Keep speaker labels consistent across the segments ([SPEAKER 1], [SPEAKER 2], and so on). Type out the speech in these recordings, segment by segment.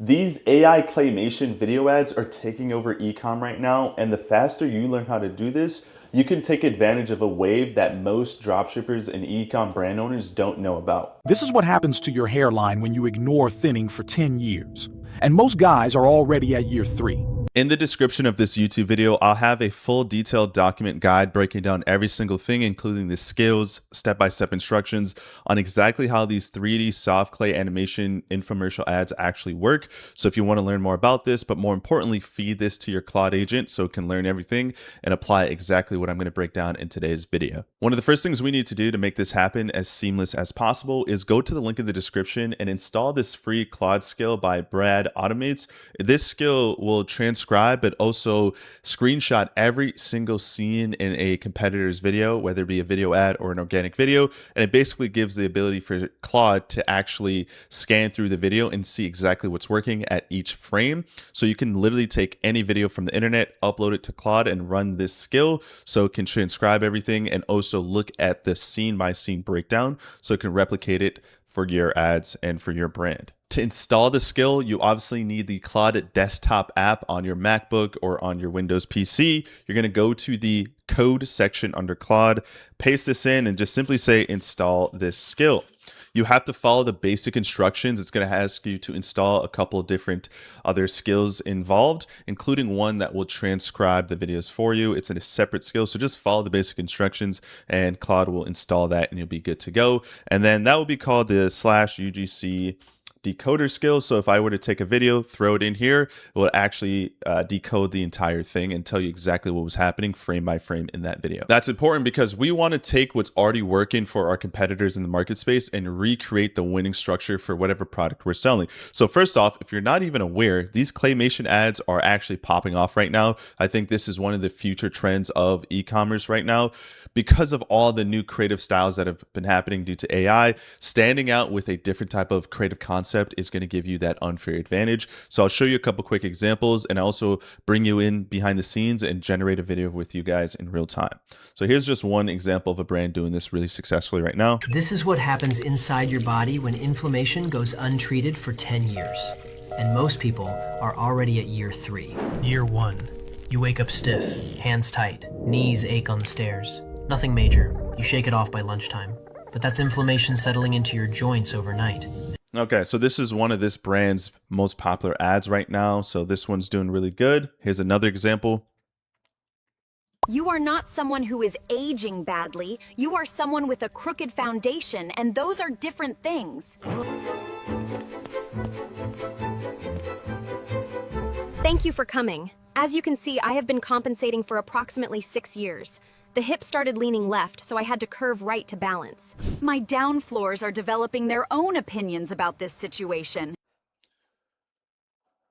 [SPEAKER 1] These AI claymation video ads are taking over ecom right now, and the faster you learn how to do this, you can take advantage of a wave that most dropshippers and ecom brand owners don't know about.
[SPEAKER 2] This is what happens to your hairline when you ignore thinning for 10 years. And most guys are already at year 3.
[SPEAKER 1] In the description of this YouTube video, I'll have a full detailed document guide breaking down every single thing, including the skills, step-by-step instructions on exactly how these 3D soft clay animation infomercial ads actually work. So if you want to learn more about this, but more importantly, feed this to your Claude agent so it can learn everything and apply exactly what I'm going to break down in today's video. One of the first things we need to do to make this happen as seamless as possible is go to the link in the description and install this free Claude skill by Brad Automates. This skill will transcribe but also screenshot every single scene in a competitor's video, whether it be a video ad or an organic video. And it basically gives the ability for Claude to actually scan through the video and see exactly what's working at each frame. So you can literally take any video from the internet, upload it to Claude and run this skill so it can transcribe everything and also look at the scene by scene breakdown so it can replicate it for your ads and for your brand. To install the skill, you obviously need the Claude desktop app on your MacBook or on your Windows PC. You're going to go to the code section under Claude, paste this in, and just simply say install this skill. You have to follow the basic instructions. It's going to ask you to install a couple of different other skills involved, including one that will transcribe the videos for you. It's in a separate skill, so just follow the basic instructions and Claude will install that and you'll be good to go. And then that will be called the /UGC decoder skill. So if I were to take a video, throw it in here, it will actually decode the entire thing and tell you exactly what was happening frame by frame in that video. That's important because we want to take what's already working for our competitors in the market space and recreate the winning structure for whatever product we're selling. So first off, if you're not even aware, these claymation ads are actually popping off right now. I think this is one of the future trends of e-commerce right now. Because of all the new creative styles that have been happening due to AI, standing out with a different type of creative concept is going to give you that unfair advantage. So I'll show you a couple quick examples and also bring you in behind the scenes and generate a video with you guys in real time. So here's just one example of a brand doing this really successfully right now.
[SPEAKER 3] This is what happens inside your body when inflammation goes untreated for 10 years. And most people are already at year 3. Year 1. You wake up stiff, hands tight, knees ache on the stairs. Nothing major. You shake it off by lunchtime. But that's inflammation settling into your joints overnight.
[SPEAKER 1] Okay, so this is one of this brand's most popular ads right now. So this one's doing really good. Here's another example.
[SPEAKER 4] You are not someone who is aging badly. You are someone with a crooked foundation, and those are different things. Thank you for coming. As you can see, I have been compensating for approximately 6 years. The hip started leaning left, so I had to curve right to balance. My down floors are developing their own opinions about this situation.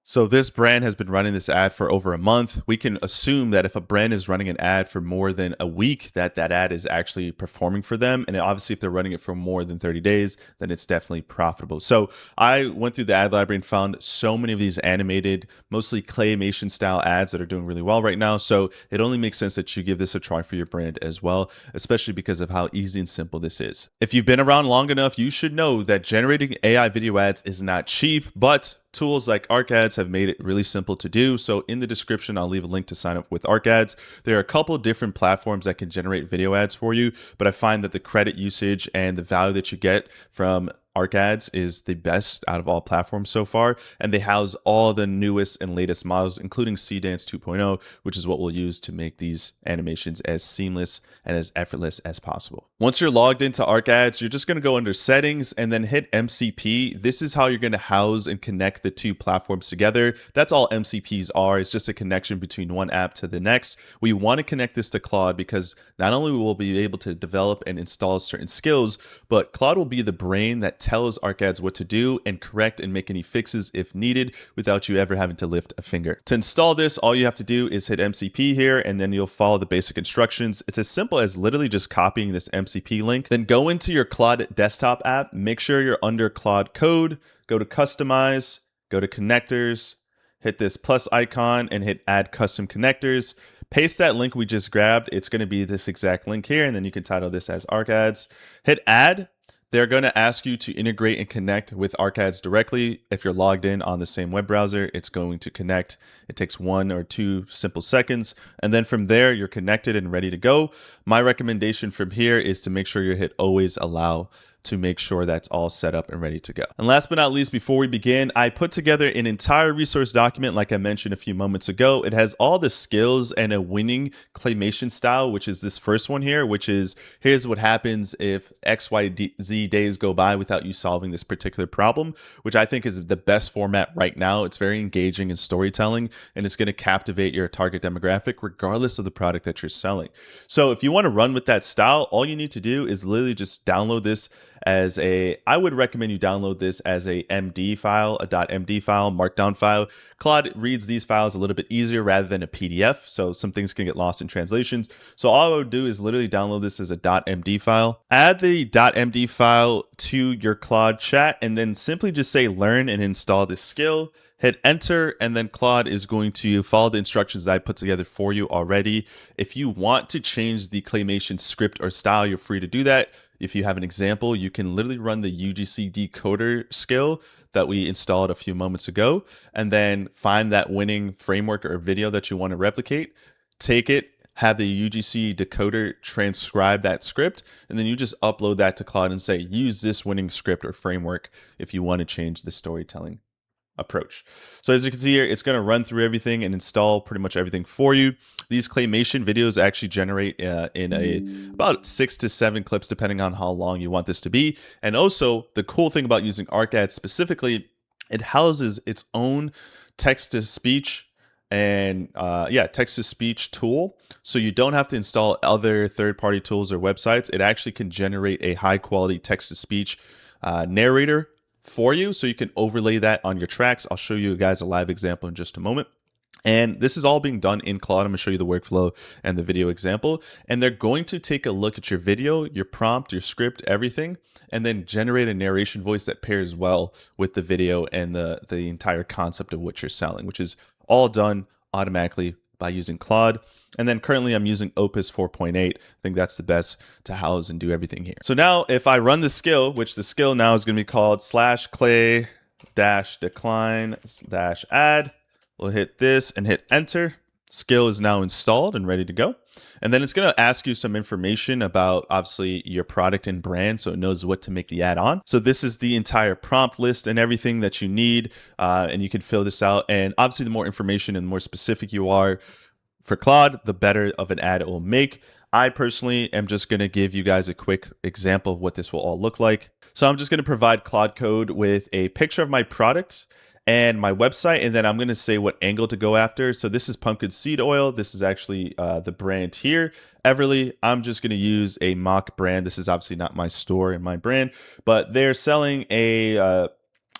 [SPEAKER 1] So this brand has been running this ad for over a month. We can assume that if a brand is running an ad for more than a week, that ad is actually performing for them. And obviously, if they're running it for more than 30 days, then it's definitely profitable. So I went through the ad library and found so many of these animated, mostly claymation style ads that are doing really well right now. So it only makes sense that you give this a try for your brand as well, especially because of how easy and simple this is. If you've been around long enough, you should know that generating AI video ads is not cheap, but tools like ArcAds have made it really simple to do. So in the description, I'll leave a link to sign up with ArcAds. There are a couple of different platforms that can generate video ads for you, but I find that the credit usage and the value that you get from ArcAds is the best out of all platforms so far, and they house all the newest and latest models, including Cdance 2.0, which is what we'll use to make these animations as seamless and as effortless as possible. Once you're logged into ArcAds, you're just going to go under settings and then hit MCP. This is how you're going to house and connect the two platforms together. That's all MCPs are. It's just a connection between one app to the next. We want to connect this to Claude because not only will we be able to develop and install certain skills, but Claude will be the brain that tells ArcAds what to do and correct and make any fixes if needed without you ever having to lift a finger. To install this, all you have to do is hit MCP here and then you'll follow the basic instructions. It's as simple as literally just copying this MCP link. Then go into your Claude desktop app, make sure you're under Claude code, go to customize, go to connectors, hit this plus icon and hit add custom connectors. Paste that link we just grabbed. It's going to be this exact link here, and then you can title this as ArcAds. Hit add. They're going to ask you to integrate and connect with ArcAds directly. If you're logged in on the same web browser, it's going to connect. It takes 1 or 2 simple seconds. And then from there, you're connected and ready to go. My recommendation from here is to make sure you hit always allow to make sure that's all set up and ready to go. And last but not least, before we begin, I put together an entire resource document like I mentioned a few moments ago. It has all the skills and a winning claymation style, which is this first one here, which is here's what happens if XYZ days go by without you solving this particular problem, which I think is the best format right now. It's very engaging in storytelling, and it's going to captivate your target demographic regardless of the product that you're selling. So if you want to run with that style, all you need to do is literally just download this as I would recommend you download this as a MD file, a .md file, markdown file. Claude reads these files a little bit easier rather than a PDF, so some things can get lost in translations. So all I would do is literally download this as a .md file, add the .md file to your Claude chat, and then simply just say learn and install this skill. Hit enter, and then Claude is going to follow the instructions I put together for you already. If you want to change the Claymation script or style, you're free to do that. If you have an example, you can literally run the UGC decoder skill that we installed a few moments ago, and then find that winning framework or video that you want to replicate, take it, have the UGC decoder transcribe that script, and then you just upload that to Claude and say, use this winning script or framework if you want to change the storytelling approach. So as you can see here, it's going to run through everything and install pretty much everything for you. These Claymation videos actually generate about 6 to 7 clips depending on how long you want this to be. And also the cool thing about using ArcAds specifically, it houses its own text-to-speech and text-to-speech tool. So you don't have to install other third-party tools or websites. It actually can generate a high-quality text-to-speech narrator for you, so you can overlay that on your tracks. I'll show you guys a live example in just a moment. And this is all being done in Claude. I'm going to show you the workflow and the video example. And they're going to take a look at your video, your prompt, your script, everything, and then generate a narration voice that pairs well with the video and the entire concept of what you're selling, which is all done automatically by using Claude. And then currently I'm using Opus 4.8. I think that's the best to house and do everything here. So now if I run the skill, which the skill now is going to be called /clay-decline/add, we'll hit this and hit enter. Skill is now installed and ready to go. And then it's going to ask you some information about obviously your product and brand, so it knows what to make the ad on. So this is the entire prompt list and everything that you need, and you can fill this out. And obviously the more information and the more specific you are for Claude, the better of an ad it will make. I personally am just going to give you guys a quick example of what this will all look like. So I'm just going to provide Claude Code with a picture of my product and my website, and then I'm going to say what angle to go after. So this is pumpkin seed oil. This is actually the brand here, Everly. I'm just going to use a mock brand. This is obviously not my store and my brand, but they're selling a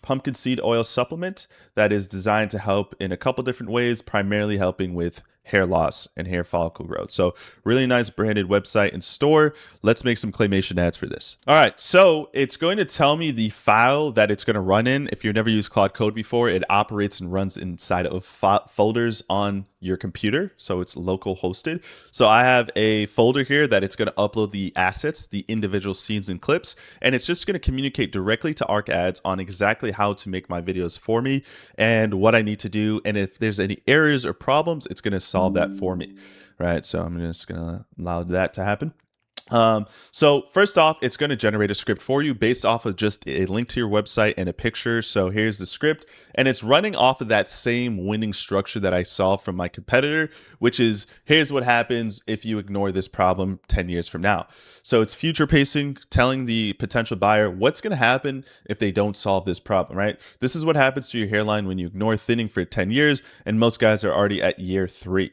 [SPEAKER 1] pumpkin seed oil supplement that is designed to help in a couple different ways, primarily helping with hair loss and hair follicle growth. So really nice branded website and store. Let's make some Claymation ads for this. All right, so it's going to tell me the file that it's going to run in. If you've never used Claude Code before, it operates and runs inside of folders on your computer, so it's local hosted. So I have a folder here that it's going to upload the assets, the individual scenes and clips, and it's just going to communicate directly to ArcAds on exactly how to make my videos for me and what I need to do. And if there's any errors or problems, it's going to solve that for me, right? So I'm just going to allow that to happen. So first off, it's going to generate a script for you based off of just a link to your website and a picture. So here's the script, and it's running off of that same winning structure that I saw from my competitor, which is here's what happens if you ignore this problem 10 years from now. So it's future pacing, telling the potential buyer what's going to happen if they don't solve this problem, right? This is what happens to your hairline when you ignore thinning for 10 years. And most guys are already at year 3.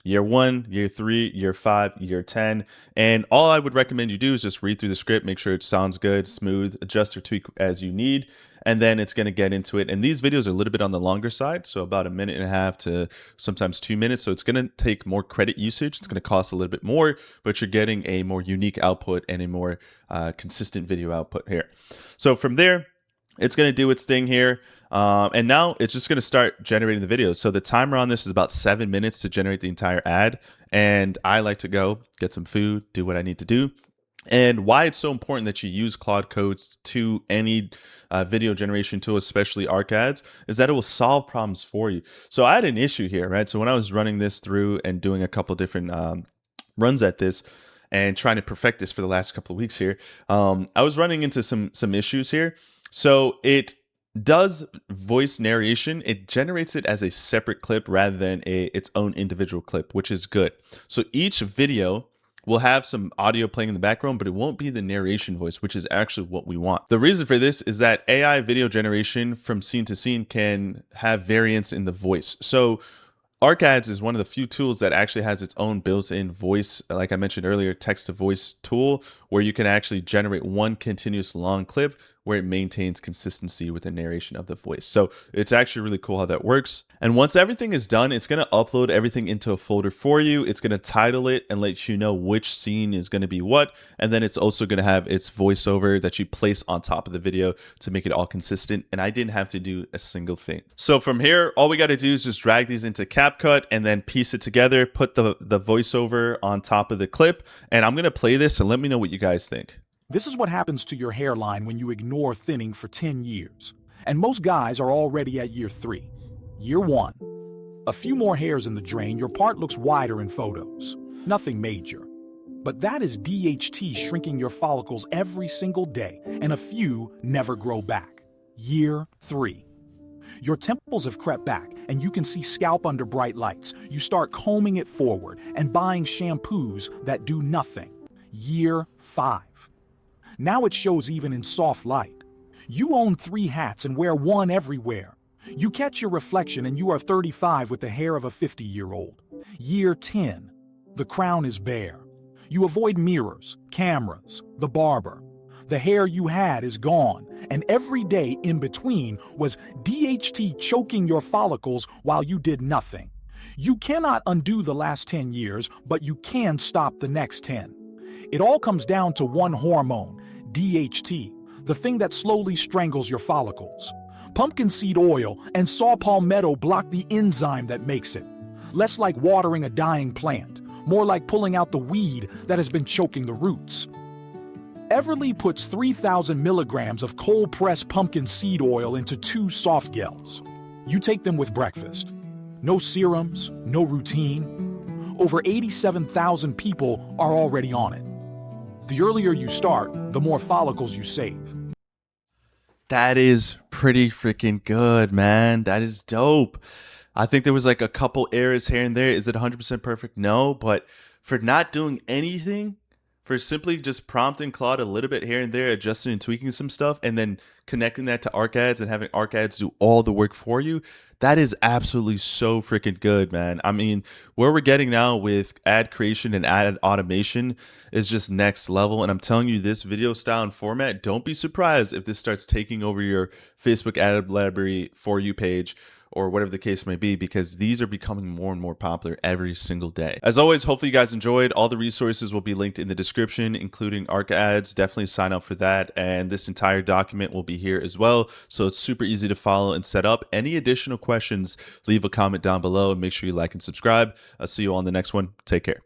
[SPEAKER 1] Year 1, year 3, year 5, year 10. And all I would recommend you do is just read through the script, make sure it sounds good, smooth, adjust or tweak as you need, and then it's going to get into it. And these videos are a little bit on the longer side, so about 1.5 minutes to sometimes 2 minutes. So it's going to take more credit usage. It's going to cost a little bit more, but you're getting a more unique output and a more consistent video output here. So from there, it's going to do its thing here. And now it's just going to start generating the video. So the timer on this is about 7 minutes to generate the entire ad. And I like to go get some food, do what I need to do. And why it's so important that you use Claude codes to any video generation tool, especially ARC ads, is that it will solve problems for you. So I had an issue here, right? So when I was running this through and doing a couple different runs at this and trying to perfect this for the last couple of weeks here, I was running into some issues here. So it does voice narration. It generates it as a separate clip rather than its own individual clip, which is good. So each video will have some audio playing in the background, but it won't be the narration voice, which is actually what we want. The reason for this is that AI video generation from scene to scene can have variance in the voice. So ArcAds is one of the few tools that actually has its own built-in voice, like I mentioned earlier, text-to-voice tool, where you can actually generate one continuous long clip where it maintains consistency with the narration of the voice. So it's actually really cool how that works. And once everything is done, it's going to upload everything into a folder for you. It's going to title it and let you know which scene is going to be what. And then it's also going to have its voiceover that you place on top of the video to make it all consistent. And I didn't have to do a single thing. So from here, all we got to do is just drag these into CapCut and then piece it together, put the voiceover on top of the clip. And I'm going to play this and let me know what you guys think.
[SPEAKER 2] This is what happens to your hairline when you ignore thinning for 10 years. And most guys are already at year 3. Year 1. A few more hairs in the drain, your part looks wider in photos. Nothing major. But that is DHT shrinking your follicles every single day, and a few never grow back. Year 3. Your temples have crept back, and you can see scalp under bright lights. You start combing it forward and buying shampoos that do nothing. Year 5. Now it shows even in soft light. You own 3 hats and wear one everywhere. You catch your reflection and you are 35 with the hair of a 50-year-old. Year 10. The crown is bare. You avoid mirrors, cameras, the barber. The hair you had is gone, and every day in between was DHT choking your follicles while you did nothing. You cannot undo the last 10 years, but you can stop the next 10. It all comes down to one hormone, DHT, the thing that slowly strangles your follicles. Pumpkin seed oil and saw palmetto block the enzyme that makes it. Less like watering a dying plant, more like pulling out the weed that has been choking the roots. Everly puts 3,000 milligrams of cold-pressed pumpkin seed oil into 2 soft gels. You take them with breakfast. No serums, no routine. Over 87,000 people are already on it. The earlier you start, the more follicles you save.
[SPEAKER 1] That is pretty freaking good, man. That is dope. I think there was like a couple errors here and there. Is it 100% perfect? No, but for not doing anything, for simply just prompting Claude a little bit here and there, adjusting and tweaking some stuff, and then connecting that to ArcAds and having ArcAds do all the work for you, that is absolutely so freaking good, man. I mean, where we're getting now with ad creation and ad automation is just next level. And I'm telling you, this video style and format, don't be surprised if this starts taking over your Facebook ad library For You page or whatever the case may be, because these are becoming more and more popular every single day. As always, hopefully you guys enjoyed. All the resources will be linked in the description, including ArcAds. Definitely sign up for that. And this entire document will be here as well. So it's super easy to follow and set up. Any additional questions, leave a comment down below and make sure you like and subscribe. I'll see you all on the next one. Take care.